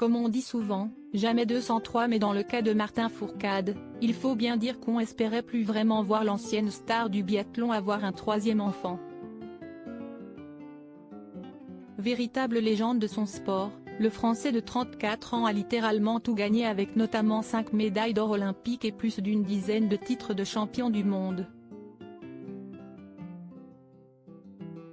Comme on dit souvent, jamais 203, mais dans le cas de Martin Fourcade, il faut bien dire qu'on espérait plus vraiment voir l'ancienne star du biathlon avoir un troisième enfant. Véritable légende de son sport, le Français de 34 ans a littéralement tout gagné, avec notamment 5 médailles d'or olympiques et plus d'une dizaine de titres de champion du monde.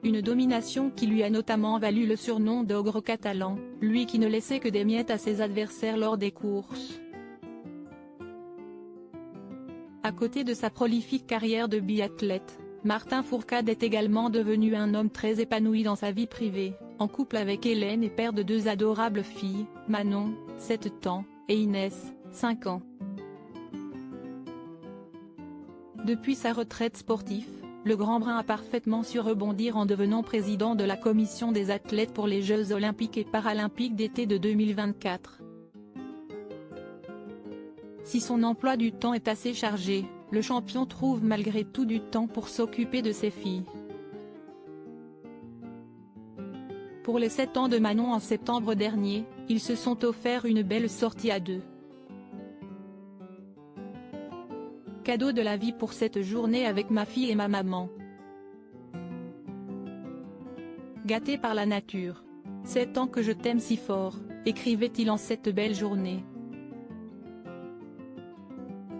Une domination qui lui a notamment valu le surnom d'ogre catalan, lui qui ne laissait que des miettes à ses adversaires lors des courses. À côté de sa prolifique carrière de biathlète, Martin Fourcade est également devenu un homme très épanoui dans sa vie privée, en couple avec Hélène et père de 2 adorables filles, Manon, 7 ans, et Inès, 5 ans. Depuis sa retraite sportive, le Grand Brun a parfaitement su rebondir en devenant président de la commission des athlètes pour les Jeux olympiques et paralympiques d'été de 2024. Si son emploi du temps est assez chargé, le champion trouve malgré tout du temps pour s'occuper de ses filles. Pour les 7 ans de Manon en septembre dernier, ils se sont offerts une belle sortie à 2. Cadeau de la vie pour cette journée avec ma fille et ma maman. Gâté par la nature. 7 ans que je t'aime si fort, écrivait-il en cette belle journée.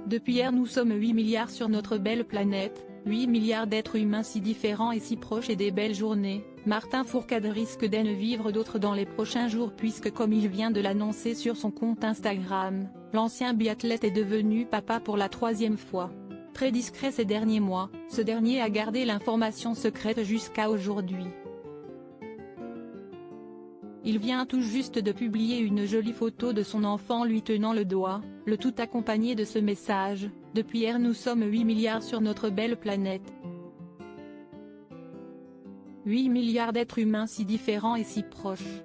Depuis hier nous sommes 8 milliards sur notre belle planète, 8 milliards d'êtres humains si différents et si proches, et des belles journées. Martin Fourcade risque d'en vivre d'autres dans les prochains jours, puisque comme il vient de l'annoncer sur son compte Instagram, l'ancien biathlète est devenu papa pour la 3e fois. Très discret ces derniers mois, ce dernier a gardé l'information secrète jusqu'à aujourd'hui. Il vient tout juste de publier une jolie photo de son enfant lui tenant le doigt, le tout accompagné de ce message: « Depuis hier nous sommes 8 milliards sur notre belle planète. 8 milliards d'êtres humains si différents et si proches.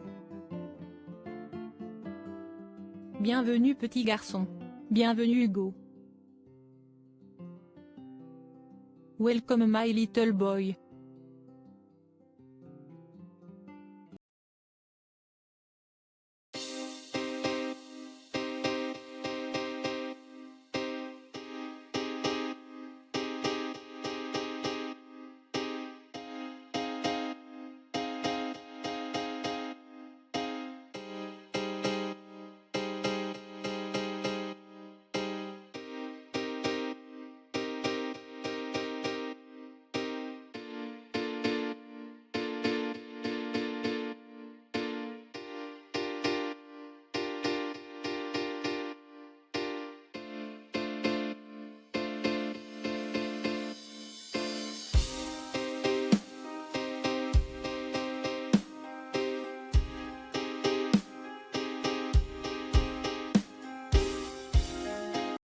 Bienvenue petit garçon. Bienvenue Hugo. Welcome my little boy. »